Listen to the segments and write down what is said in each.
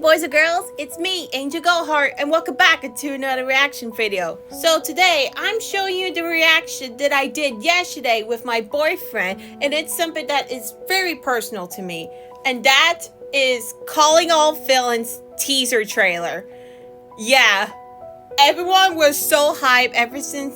boys and girls, it's me, Angel Goldheart, and welcome back to another reaction video. So today, I'm showing you the reaction that I did yesterday with my boyfriend, and it's something that is very personal to me, and that is Calling All Villains teaser trailer. Yeah, everyone was so hyped ever since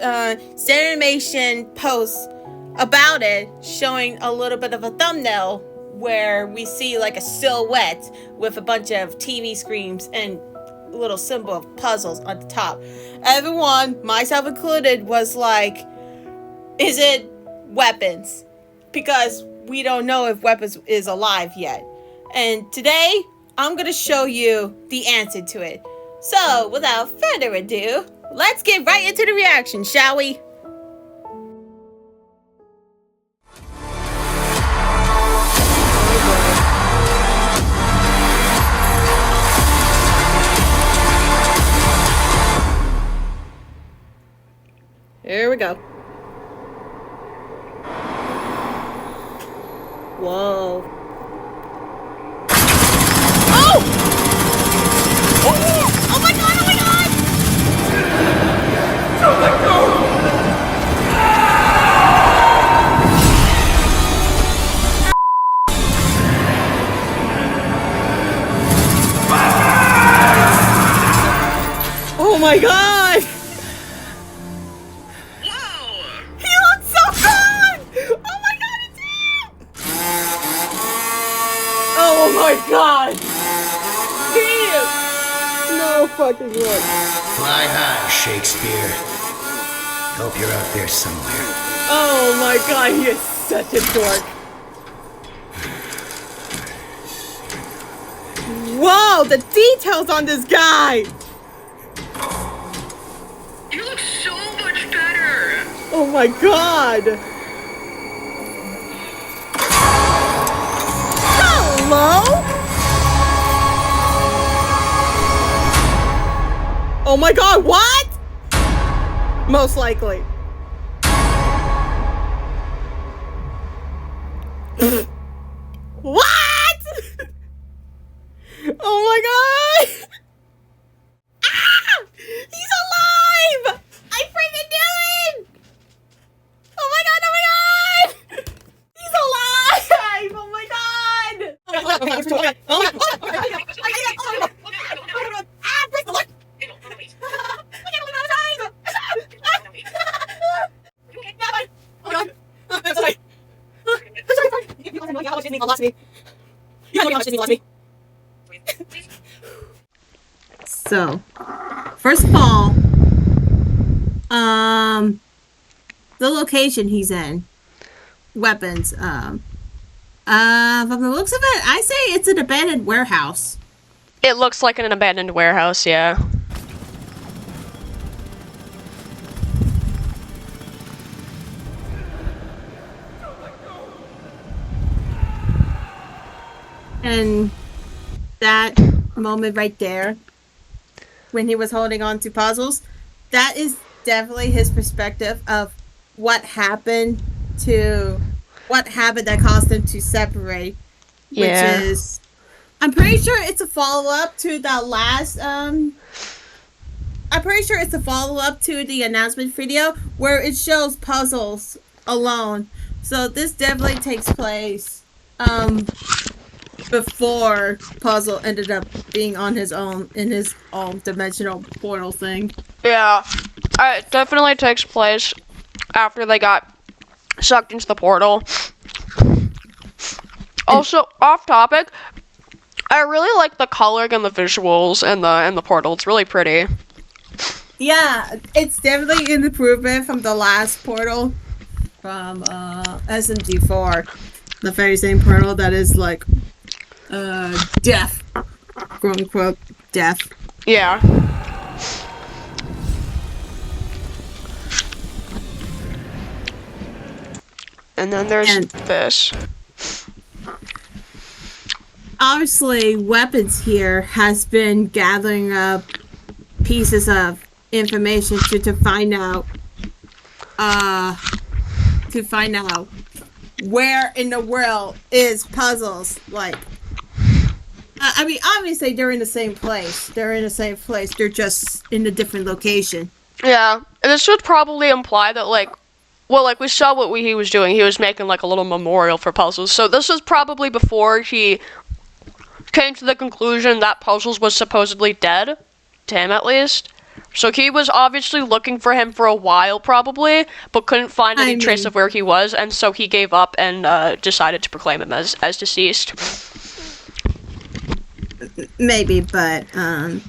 Animation posts about it, showing a little bit of a thumbnail where we see like a silhouette with a bunch of TV screens and a little symbol of puzzles on the top. Everyone, myself included, was like, is it Weapons? Because we don't know if Weapons is alive yet. And today, I'm going to show you the answer to it. So, without further ado, let's get right into the reaction, shall we? Here we go. Whoa. Oh! Oh! Oh my god! Oh my god! Don't let go! Oh my god! Oh my god! Damn! No fucking way. Fly high, Shakespeare. Hope you're out there somewhere. Oh my god, he is such a dork. Whoa, the details on this guy! You look so much better! Oh my god! Hello? Oh my god, what? Most likely. What? Oh my god! Ah! He's alive! I freaking knew it! Oh my god, oh my god! He's alive! Oh my god! So, first of all, the location he's in, Weapons, from the looks of it, I say it's an abandoned warehouse. It looks like an abandoned warehouse, yeah. And that moment right there, when he was holding on to puzzles, that is definitely his perspective of what happened that caused them to separate. Yeah. Which is, I'm pretty sure it's a follow-up to that last, I'm pretty sure it's a follow-up to the announcement video where it shows puzzles alone. So this definitely takes place, before Puzzle ended up being on his own in his own dimensional portal thing. Yeah, it definitely takes place after they got sucked into the portal. Also, off topic, I really like the coloring and the visuals and the portal. It's really pretty. Yeah, it's definitely an improvement from the last portal from SMG4. The very same portal that is like death, quote unquote death. Yeah. And then there's this. Obviously, Weapons here has been gathering up pieces of information to find out where in the world is Puzzles, like I mean, obviously they're in the same place. They're in the same place. They're just in a different location. Yeah, this would probably imply that, like, well, like, we saw what he was doing. He was making, like, a little memorial for Puzzles. So this was probably before he came to the conclusion that Puzzles was supposedly dead. To him, at least. So he was obviously looking for him for a while, probably, but couldn't find any trace of where he was, and so he gave up and decided to proclaim him as deceased. Maybe, but, I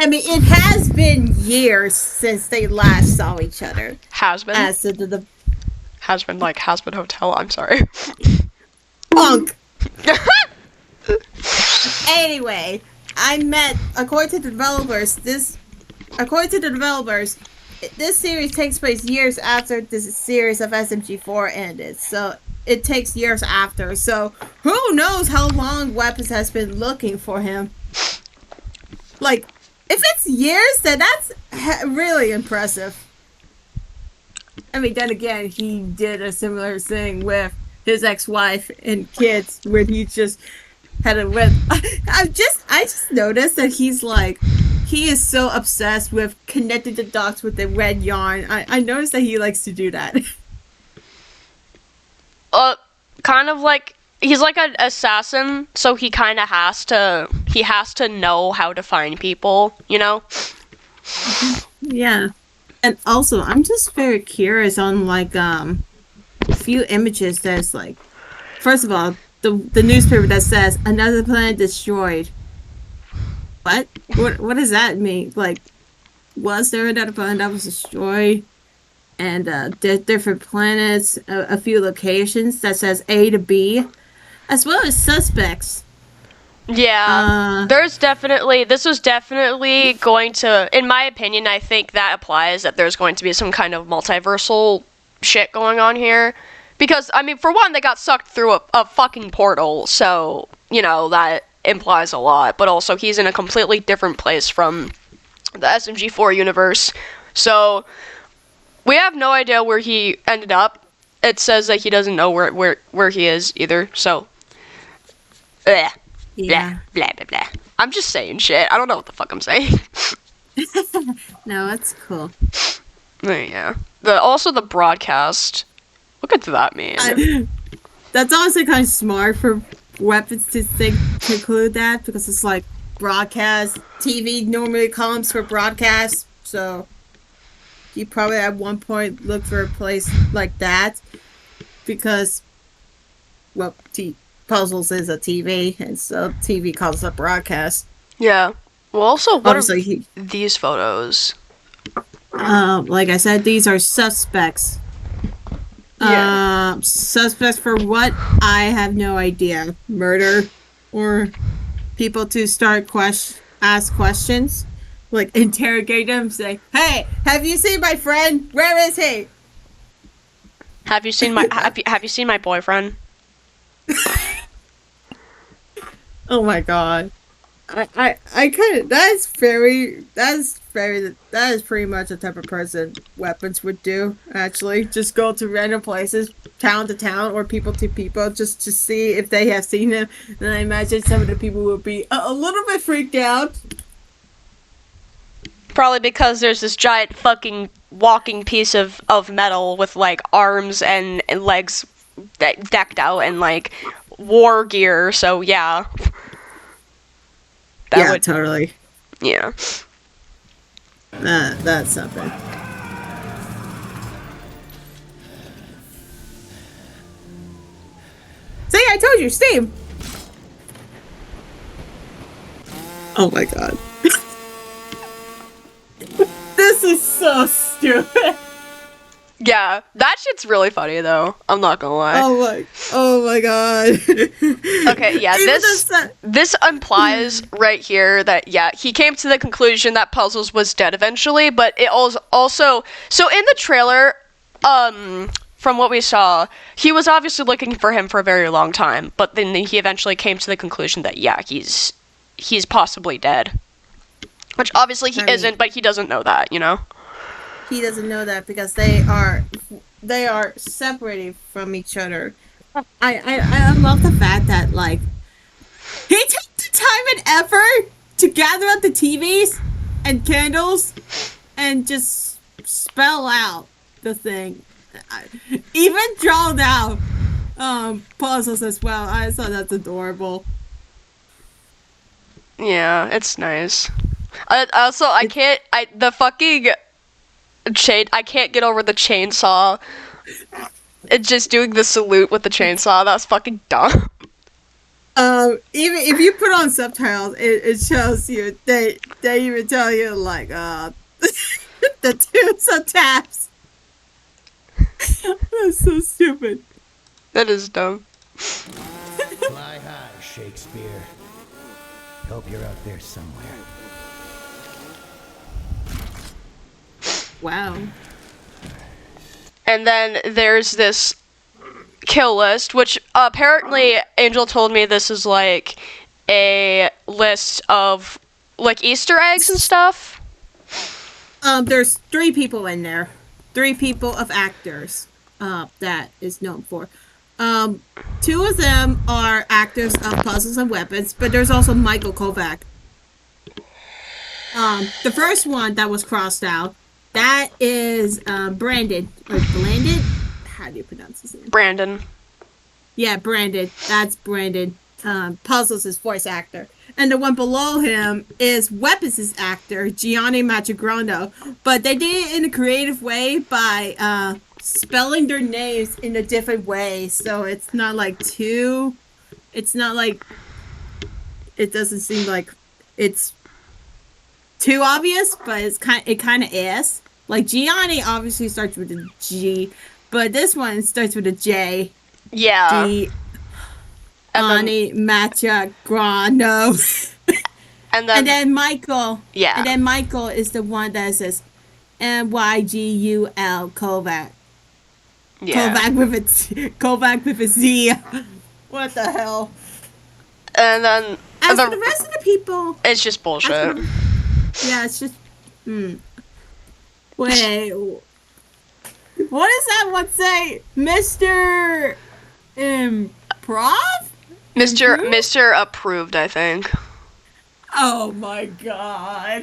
mean, it has been years since they last saw each other. Has been? As the Has been, like, Has been Hotel, I'm sorry. punk. Anyway, according to the developers, this series takes place years after this series of SMG4 ended. So it takes years after. So who knows how long Weapons has been looking for him? Like, if it's years, then that's really impressive. I mean, then again, he did a similar thing with his ex-wife and kids, where he just had a red. I just noticed that he is so obsessed with connecting the dots with the red yarn. I noticed that he likes to do that. Kind of like, he's like an assassin, so he kind of has to know how to find people, you know? Yeah. And also, I'm just very curious on, like, a few images that's, like, first of all, the newspaper that says, another planet destroyed. What? What does that mean? Like, was there another planet that was destroyed? And, different planets, a few locations that says A to B, as well as suspects. Yeah, this was definitely going to, in my opinion, I think that applies that there's going to be some kind of multiversal shit going on here. Because, I mean, for one, they got sucked through a fucking portal, so, you know, that implies a lot. But also, he's in a completely different place from the SMG4 universe. So, we have no idea where he ended up. It says that he doesn't know where he is either, so. Bleh. Yeah. Blah, blah, blah, blah. I'm just saying shit. I don't know what the fuck I'm saying. No, that's cool. Yeah. Also the broadcast. What could that mean? That's honestly kind of smart for Weapons to conclude that, because it's like broadcast. TV normally comes for broadcast, so you probably at one point look for a place like that, because, well, Puzzles is a TV, and so TV calls up broadcast. Yeah. Well, also, what obviously, are these photos? Like I said, these are suspects. Yeah. Suspects for what? I have no idea. Murder, or people to start ask questions, like interrogate them, say, "Hey, have you seen my friend? Where is he? Have you seen my have you seen my boyfriend?" Oh my god. I kind of, that is pretty much the type of person Weapons would do, actually. Just go to random places, town to town, or people to people, just to see if they have seen him. And I imagine some of the people would be a little bit freaked out. Probably because there's this giant fucking walking piece of metal with, like, arms and legs decked out and, like, war gear, so yeah. Totally. Yeah. That's something. See, I told you, Steam! Oh my god. This is so stupid. Yeah, that shit's really funny though. I'm not gonna lie. Oh my god. Okay, yeah, this implies right here that, yeah, he came to the conclusion that Puzzles was dead eventually, but it also so in the trailer, from what we saw, he was obviously looking for him for a very long time, but then he eventually came to the conclusion that, yeah, he's possibly dead. Which obviously he isn't, but he doesn't know that, you know? He doesn't know that because they are separated from each other. I love the fact that, like, he takes time and effort to gather up the TVs and candles and just spell out the thing. Even drawn out puzzles as well. I thought that's adorable. Yeah, it's nice. I can't get over the chainsaw. It's just doing the salute with the chainsaw. That was fucking dumb. Even if you put on subtitles, it shows you, they even tell you, like, the tunes of taps. That's so stupid. That is dumb. Fly high, Shakespeare. Hope you're out there somewhere. Wow. And then there's this kill list, which apparently Angel told me this is like a list of like Easter eggs and stuff. There's 3 people in there. 3 people of actors that is known for. 2 of them are actors of Puzzles and Weapons, but there's also Michael Kovac. The first one that was crossed out, that is Brandon. Or Blandon? How do you pronounce his name? Brandon. Yeah, Brandon. That's Brandon. Puzzles' his voice actor. And the one below him is Weapons' actor, Gianni Machagrano. But they did it in a creative way by spelling their names in a different way. So it's not like it doesn't seem like it's too obvious, but it kind of is. Like Gianni obviously starts with a G, but this one starts with a J. Yeah. Gianni Machagrano. And then Michael. Yeah. And then Michael is the one that says Mygul Kovac. Yeah. Kovac with a Z. What the hell? And then As for the rest of the people, it's just bullshit. Yeah, it's just. Wait. What does that one say? Mr. Improv? Mr. Approved, I think. Oh my god.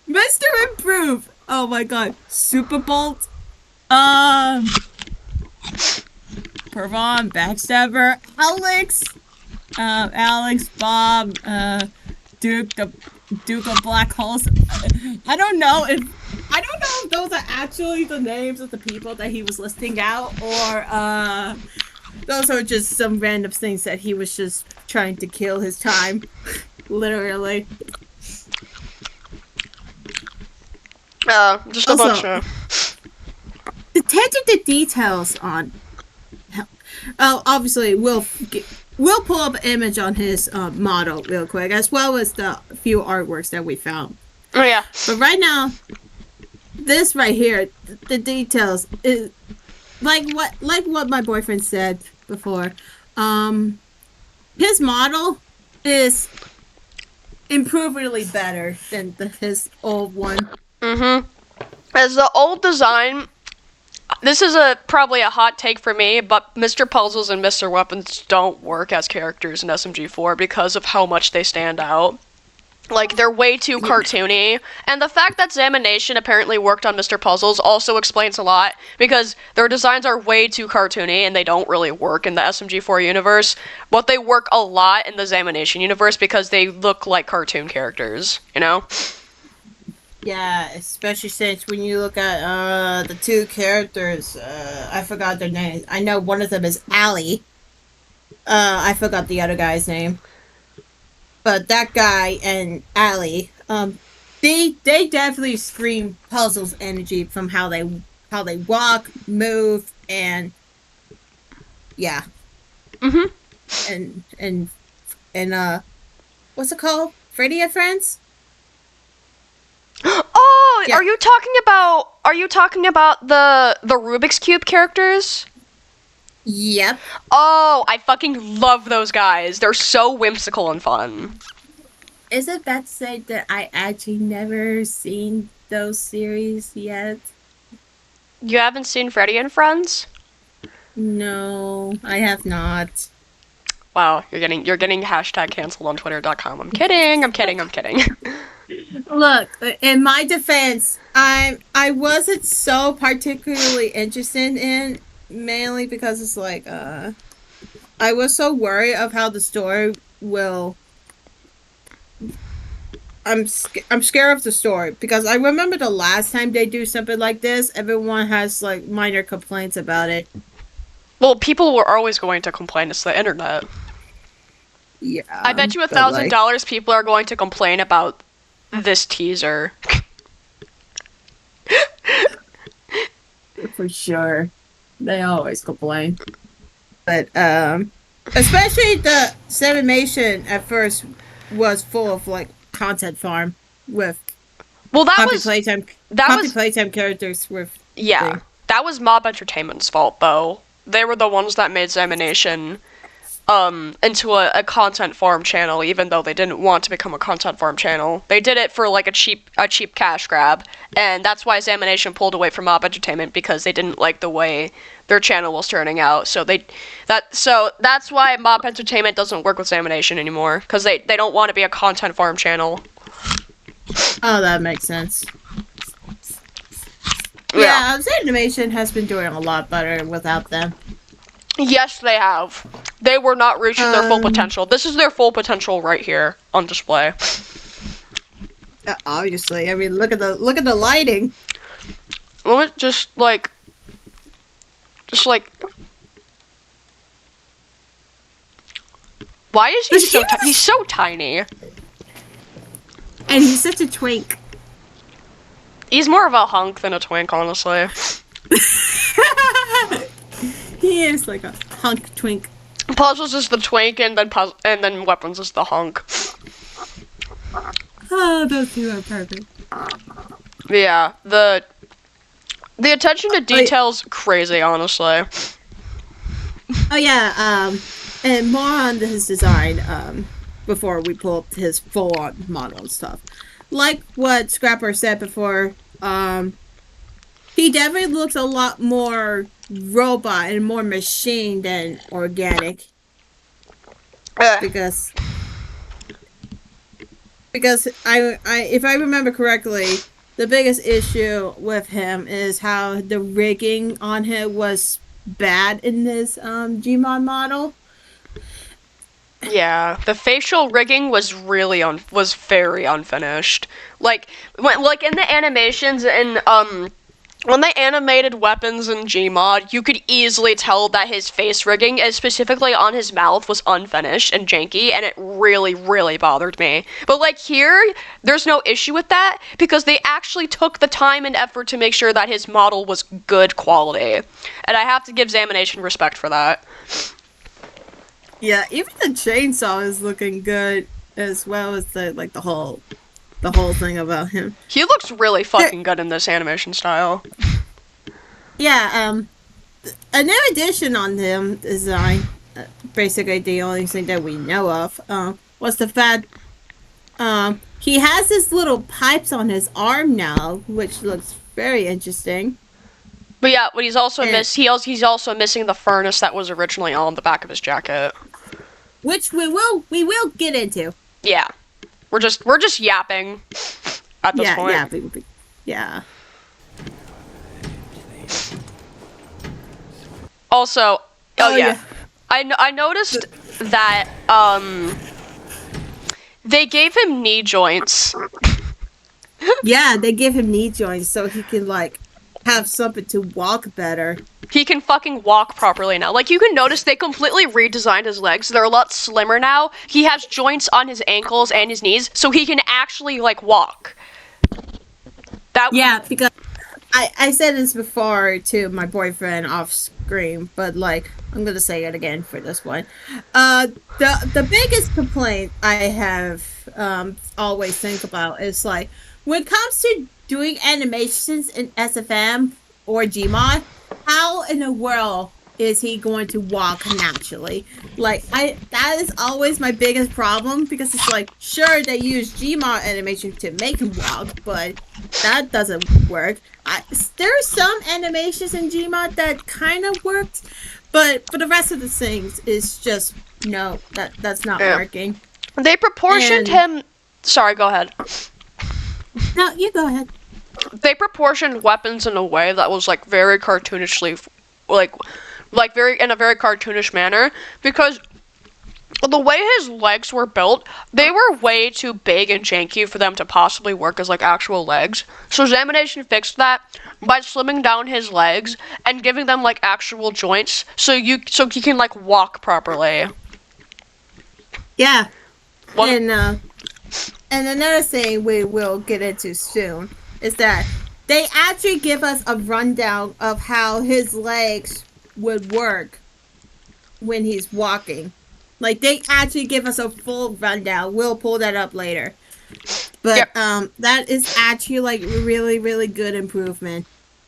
Mr. Improve. Oh my god. Super Bolt. Pervon, Backstabber, Alex, Bob, Duke of Black Holes. I don't know if those are actually the names of the people that he was listing out, or those are just some random things that he was just trying to kill his time. Literally. Just a bunch of... Attention to details on... obviously, we'll pull up an image on his model real quick, as well as the few artworks that we found. Oh, yeah. But right now, this right here, the details, is like what my boyfriend said before. His model is improvably better than his old one. Mm-hmm. As the old design, this is probably a hot take for me, but Mr. Puzzles and Mr. Weapons don't work as characters in SMG4 because of how much they stand out. Like, they're way too cartoony, and the fact that Zamination apparently worked on Mr. Puzzles also explains a lot, because their designs are way too cartoony, and they don't really work in the SMG4 universe, but they work a lot in the Zamination universe because they look like cartoon characters, you know? Yeah, especially since when you look at the 2 characters, I forgot their names. I know one of them is Allie. I forgot the other guy's name. But that guy and Allie, they definitely scream Puzzles energy from how they walk, move, and yeah. Mhm. And what's it called? Freddy and Friends? Oh, yeah. Are you talking about the Rubik's Cube characters? Yep. Oh, I fucking love those guys. They're so whimsical and fun. Is it bad to say that I actually never seen those series yet? You haven't seen Freddy and Friends? No, I have not. Wow, you're getting hashtag canceled on Twitter.com. I'm kidding. Look, in my defense, I wasn't so particularly interested in, mainly because it's like I was so worried of how the story will. I'm scared of the story because I remember the last time they do something like this, everyone has like minor complaints about it. Well, people were always going to complain. It's the internet. Yeah. I bet you but, like, $1,000 people are going to complain about this teaser. For sure. They always complain. But especially the Sevenmation at first was full of like content farm with playtime characters with that was Mob Entertainment's fault though. They were the ones that made Sevenmation into a content farm channel, even though they didn't want to become a content farm channel. They did it for like a cheap cash grab, and that's why Examination pulled away from Mob Entertainment, because they didn't like the way their channel was turning out. So that's why Mob Entertainment doesn't work with Examination anymore, because they don't want to be a content farm channel. Oh, that makes sense. Yeah, Examination has been doing a lot better without them. Yes, they have. They were not reaching their full potential. This is their full potential right here on display. Obviously, I mean, look at the lighting. Just like. Why is he so? He's so tiny. And he's such a twink. He's more of a hunk than a twink, honestly. He is like a hunk twink. Puzzles is the twink, and then Weapons is the hunk. Oh, those two are perfect. Yeah, the attention to detail's crazy, honestly. Oh yeah, and more on his design before we pull up his full-on model and stuff. Like what Scrapper said before, he definitely looks a lot more robot and more machine than organic. Because I if I remember correctly, the biggest issue with him is how the rigging on him was bad in this Gmod model. Yeah, the facial rigging was was very unfinished. Like in the animations and when they animated Weapons in Gmod, you could easily tell that his face rigging, specifically on his mouth, was unfinished and janky, and it really, really bothered me. But like here, there's no issue with that, because they actually took the time and effort to make sure that his model was good quality. And I have to give Examination respect for that. Yeah, even the chainsaw is looking good, as well as the whole thing about him. He looks really fucking good in this animation style. Yeah, a new addition on him design, basically the only thing that we know of, was the fact he has his little pipes on his arm now, which looks very interesting. But yeah, but he's also he's also missing the furnace that was originally on the back of his jacket, which we will get into. Yeah. We're just yapping at this point. Yeah. Also, I noticed that they gave him knee joints. Yeah, they give him knee joints so he can like have something to walk better. He can fucking walk properly now. Like, you can notice they completely redesigned his legs. They're a lot slimmer now. He has joints on his ankles and his knees, so he can actually, like, walk. Yeah, because I said this before to my boyfriend off screen, but, like, I'm gonna say it again for this one. The biggest complaint I have always think about is, like, when it comes to doing animations in SFM or Gmod, how in the world is he going to walk naturally? Like, that is always my biggest problem, because it's like, sure, they use Gmod animation to make him walk, but that doesn't work. There are some animations in Gmod that kind of worked, but for the rest of the things, it's just No, that's not Yeah. working. They proportioned him. Sorry, go ahead. No, you go ahead. They proportioned weapons in a way that was like very cartoonishly, like very in a very cartoonish manner, because the way his legs were built, they were way too big and janky for them to possibly work as like actual legs. So Examination fixed that by slimming down his legs and giving them like actual joints, so he can like walk properly. Yeah. What? And another thing we will get into soon is that they actually give us a rundown of how his legs would work when he's walking. Like, they actually give us a full rundown. We'll pull that up later. But Yep. that is actually like really, really good improvement.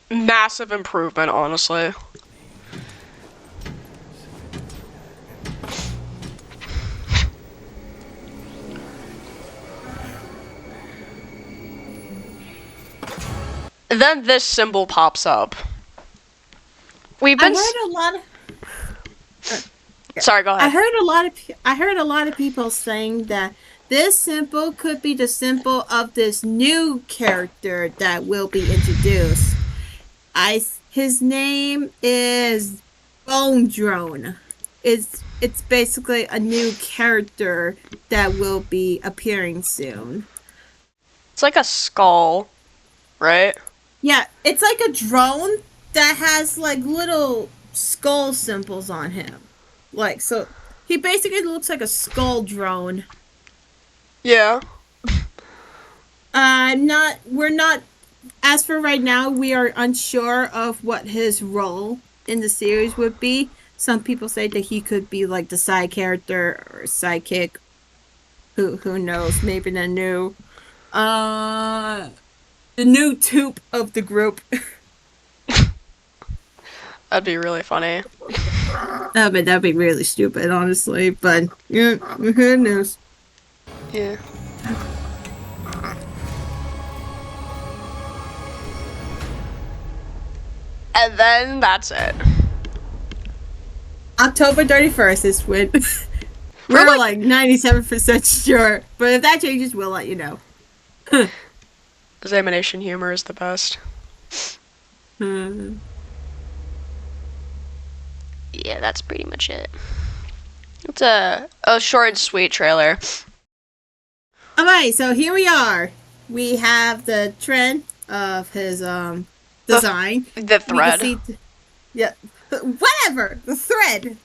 Massive improvement, honestly. Then this symbol pops up. We've been. I heard a lot of. Sorry, go ahead. I heard a lot of people saying that this symbol could be the symbol of this new character that will be introduced. His name is Bone Drone. It's basically a new character that will be appearing soon. It's like a skull, right? Yeah, it's like a drone that has like little skull symbols on him. Like, so he basically looks like a skull drone. Yeah. We're not, as for right now, we are unsure of what his role in the series would be. Some people say that he could be like the side character or sidekick. Who knows? Maybe the new tooth of the group. That'd be really funny. That'd be really stupid, honestly. But yeah, who knows? Yeah. And then that's it. October 31st is when we're like 97% sure. But if that changes, we'll let you know. Examination humor is the best. Yeah, that's pretty much it. It's a short and sweet trailer. Alright, so here we are. We have the trend of his design. The thread. Yeah. Whatever! The thread.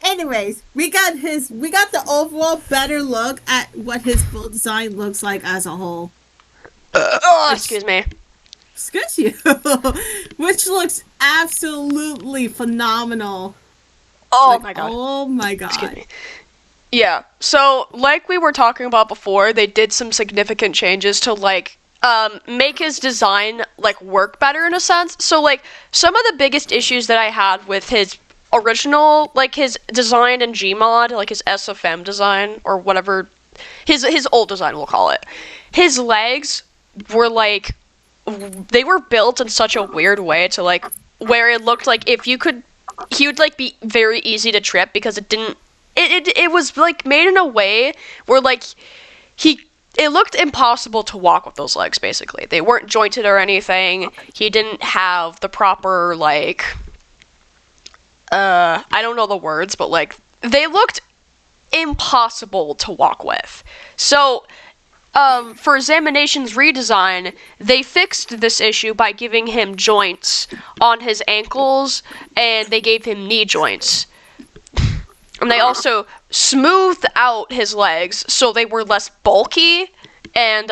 Anyways, we got the overall better look at what his full design looks like as a whole. Excuse me. Excuse you. Which looks absolutely phenomenal. Oh my god. Oh my god. Excuse me. Yeah, so like we were talking about before, they did some significant changes to like make his design like work better in a sense. So like some of the biggest issues that I had with his original, like his design in Gmod, like his SFM design or whatever, his old design we'll call it. His legs were like, they were built in such a weird way to like where it looked like if you could, he would like be very easy to trip because it was like made in a way where like it looked impossible to walk with those legs, basically. They weren't jointed or anything. He didn't have the proper, like, I don't know the words, but, like, they looked impossible to walk with. So, for Examination's redesign, they fixed this issue by giving him joints on his ankles, and they gave him knee joints. And they also smoothed out his legs so they were less bulky and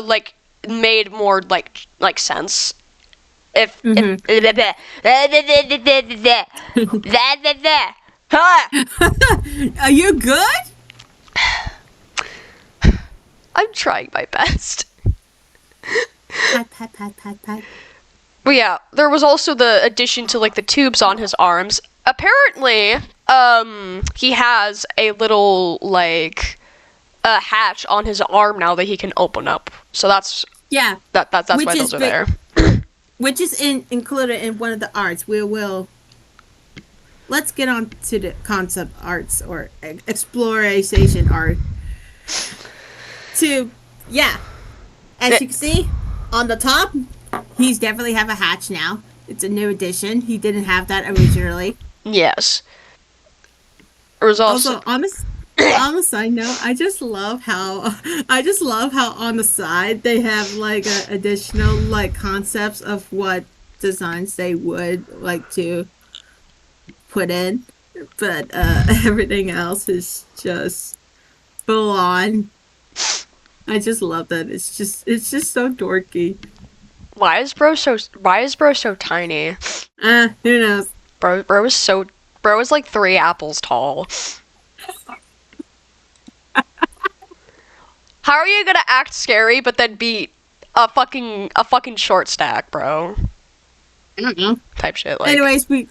like made more like sense. Are you good? I'm trying my best. Pat. But yeah, there was also the addition to like the tubes on his arms. Apparently, he has a little like a hatch on his arm now that he can open up. So that's that's why those are there. Which is included in one of the arts. We will let's get on to the concept arts or exploration art. As you can see on the top, he's definitely have a hatch now. It's a new addition. He didn't have that originally. Yes. There was also On the side note, I just love how on the side they have like additional like concepts of what designs they would like to put in, but everything else is just full on. I just love that. It's just so dorky. why is bro so tiny? Who knows? Bro was like 3 apples tall. How are you gonna act scary but then be a fucking short stack, bro? I don't know. Type shit. Like, Anyways, we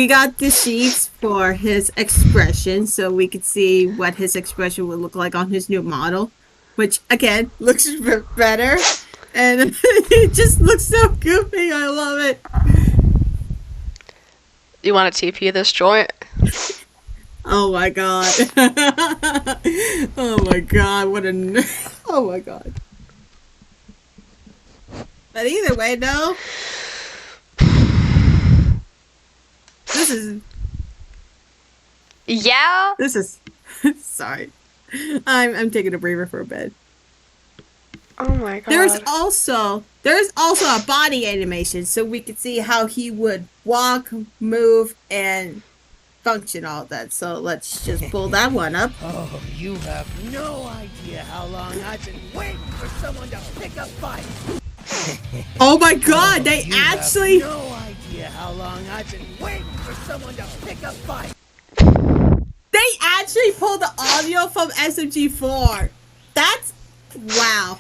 got the sheets for his expression, so we could see what his expression would look like on his new model, which again looks better, and it just looks so goofy. I love it. you want to TP this joint? Oh my god. Oh my god, oh my god. But either way, no. This is sorry. I'm taking a breather for a bit. Oh my god. There's also a body animation, so we could see how he would walk, move, and function, all that. So let's just pull that one up. Oh, you have no idea how long I've been waiting for someone to pick a fight. Oh my god, they You actually have no idea how long I've been waiting for someone to pick a fight. pulled the audio from SMG4. That's wow.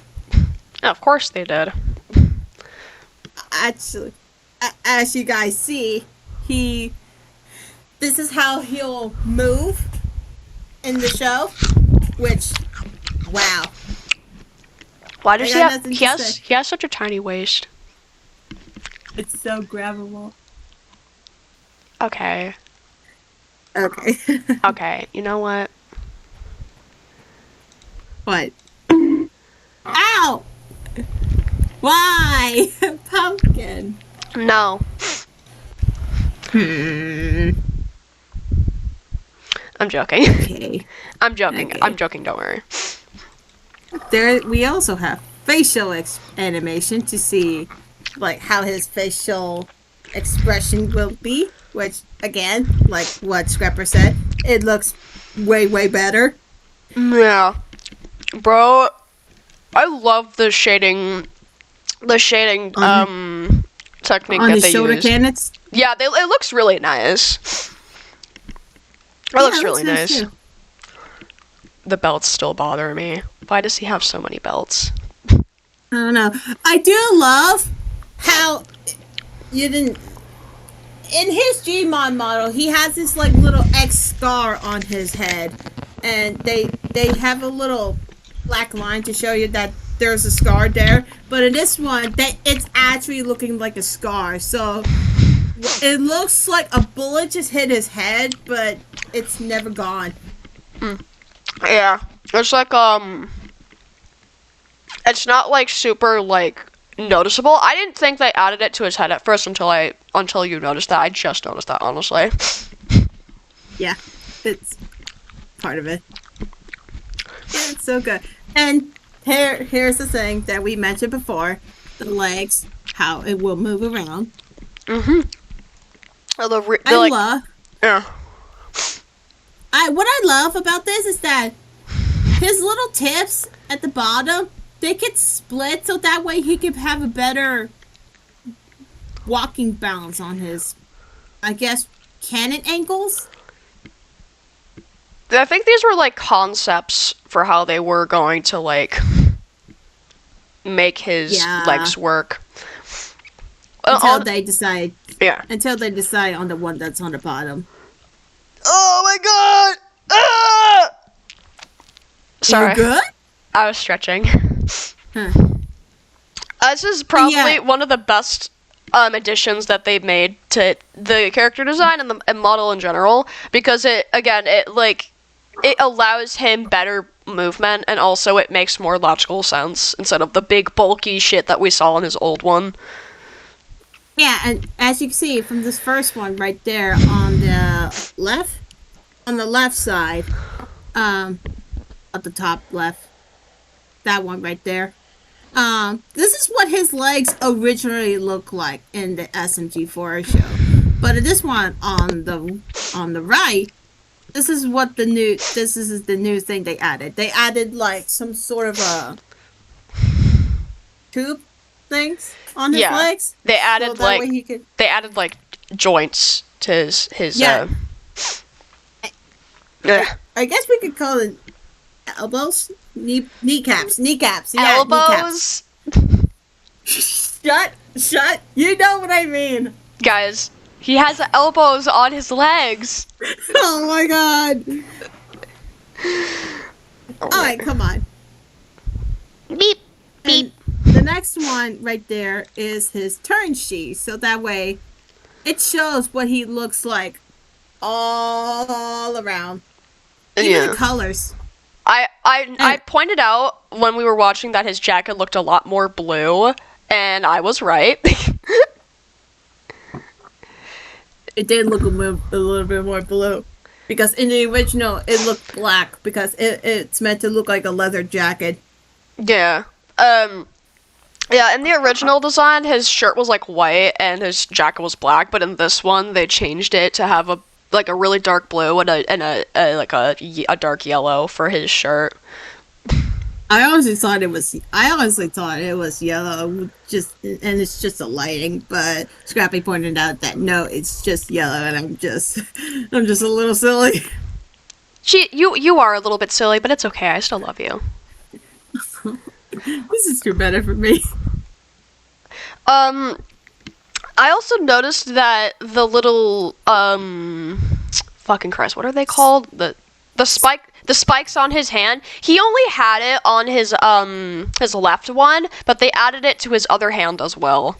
Yeah, of course they did. Actually, as you guys see, this is how he'll move in the show, which, wow. Why does I got he nothing to he has such a tiny waist? It's so grabbable. Okay. Okay. Okay, you know what? What? Ow! Why? Pumpkin. No. I'm joking. Okay. I'm joking. Okay. I'm joking, don't worry. We also have facial animation to see like how his facial expression will be, which again, like what Scrapper said, it looks way better. Yeah. Bro, I love the shading technique On that his they shoulder use. cannons. Yeah, it looks really nice. It looks really nice. Too. The belts still bother me. Why does he have so many belts? I don't know. I do love how you didn't. In his Gmod model, he has this like little X scar on his head, and they have a little black line to show you that there's a scar there. But in this one, it's actually looking like a scar. So it looks like a bullet just hit his head, but it's never gone. Yeah, it's like it's not like super like noticeable. I didn't think they added it to his head at first until you noticed that. I just noticed that, honestly. Yeah, it's part of it. Yeah, it's so good. And here's the thing that we mentioned before: the legs, how it will move around. Oh, yeah. What I love about this is that his little tips at the bottom, they could split so that way he could have a better walking balance on his, I guess, cannon ankles. I think these were like concepts for how they were going to like make his legs work. Until they decide. Yeah. Until they decide on the one that's on the bottom. Oh my god! Ah! Sorry. You good? I was stretching. Huh. This is probably one of the best additions that they've made to the character design and the model in general, because it allows him better movement, and also it makes more logical sense instead of the big bulky shit that we saw in his old one. Yeah, and as you can see from this first one right there on the left side, at the top left, that one right there. This is what his legs originally look like in the SMG4 show, but in this one on the right, this is the new thing they added. They added like some sort of a tube things on his legs. They added they added like joints to his I guess we could call it elbows, kneecaps. Yeah, elbows. Kneecaps. Shut. You know what I mean, guys. He has elbows on his legs. Oh my god. Alright, come on. Beep. Beep. And the next one right there is his turn sheet. So that way it shows what he looks like all around. Even the colors. I pointed out when we were watching that his jacket looked a lot more blue, and I was right. It did look a little bit more blue, because in the original it looked black because it's meant to look like a leather jacket. Yeah. Yeah, in the original design, his shirt was like white and his jacket was black, but in this one they changed it to have a really dark blue and a dark yellow for his shirt. I honestly thought it was yellow, and it's just a lighting. But Scrappy pointed out that no, it's just yellow, and I'm just a little silly. You are a little bit silly, but it's okay. I still love you. This is too better for me. I also noticed that the little fucking Christ, what are they called? The spikes on his hand. He only had it on his left one, but they added it to his other hand as well.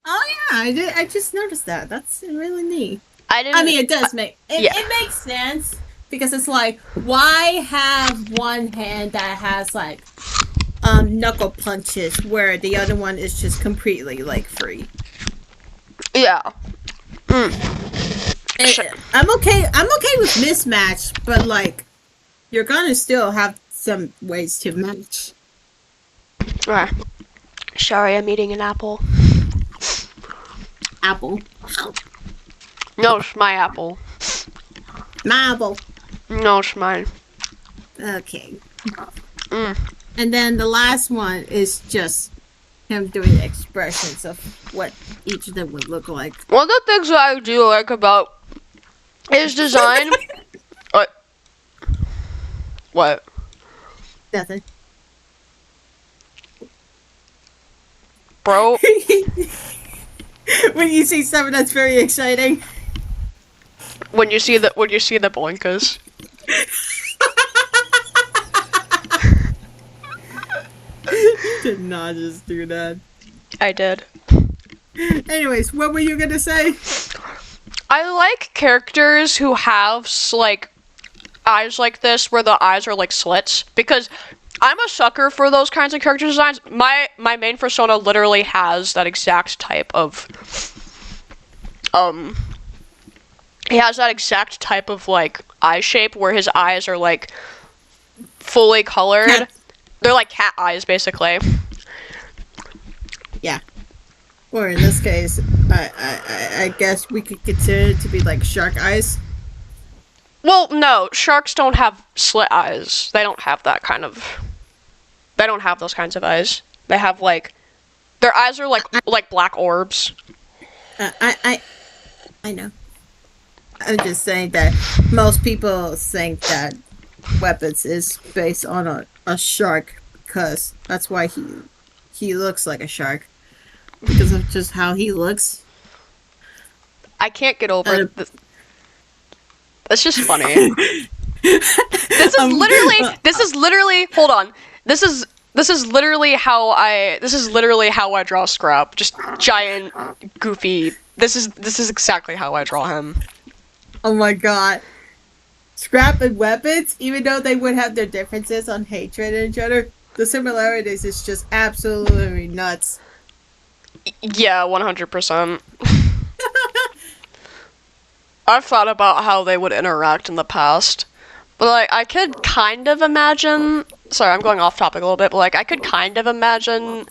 Oh yeah, I just noticed that. That's really neat. It does make it makes sense, because it's like, why have one hand that has like knuckle punches where the other one is just completely like free? Yeah. I'm okay with mismatch, but like, you're gonna still have some ways to match. Sorry, I'm eating an apple. Apple. No, it's my apple. My apple. No, it's mine. Okay. And then the last one is just him doing the expressions of what each of them would look like. One of the things that I do like about his design... What? Nothing. Bro. When you see something that's very exciting. When you see the boinkas. You did not just do that. I did. Anyways, what were you gonna say? I like characters who have like eyes like this, where the eyes are like slits, because I'm a sucker for those kinds of character designs. My main persona literally has that exact type of he has that exact type of like eye shape where his eyes are like fully colored. They're like cat eyes, basically. Yeah. Or in this case, I guess we could consider it to be like shark eyes. Well, no, sharks don't have slit eyes. They don't have those kinds of eyes. They have like, their eyes are like black orbs. I know. I'm just saying that most people think that Weapons is based on a shark, because that's why he looks like a shark, because of just how he looks. I can't get over it. That's just funny. This is literally. Hold on. This is This is literally how I draw Scrap. Just giant, goofy. This is exactly how I draw him. Oh my god. Scrap and weapons, even though they would have their differences on hatred in each other, the similarities is just absolutely nuts. Yeah, 100%. I've thought about how they would interact in the past. But, like, I could kind of imagine... Sorry, I'm going off topic a little bit, but, like, I could kind of imagine,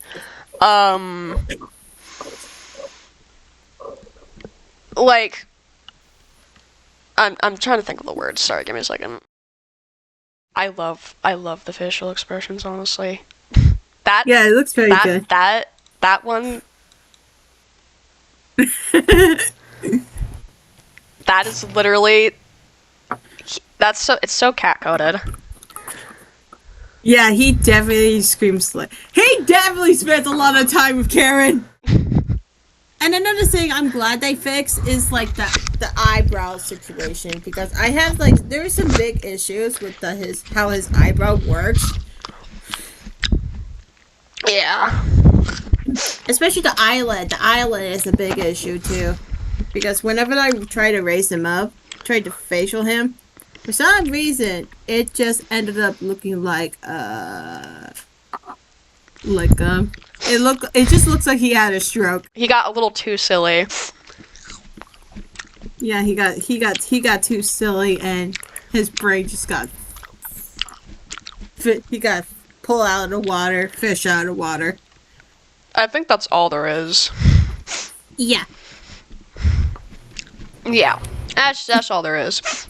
like... I'm trying to think of the words. Sorry, give me a second. I love the facial expressions, honestly. Yeah, it looks very good. That one... That is literally... It's so cat-coded. Yeah, he definitely screams like... He definitely spends a lot of time with Karen! And another thing I'm glad they fixed is, like, the eyebrow situation. Because I have, like... There's some big issues with how his eyebrow works. Yeah. Especially the eyelid. The eyelid is a big issue, too. Because whenever I try to raise him up, tried to facial him, for some reason, it just ended up looking like, it just looks like he had a stroke. He got a little too silly. Yeah, he got too silly, and his brain just he got pulled out of the water, fish out of the water. I think that's all there is. Yeah. Yeah. That's all there is.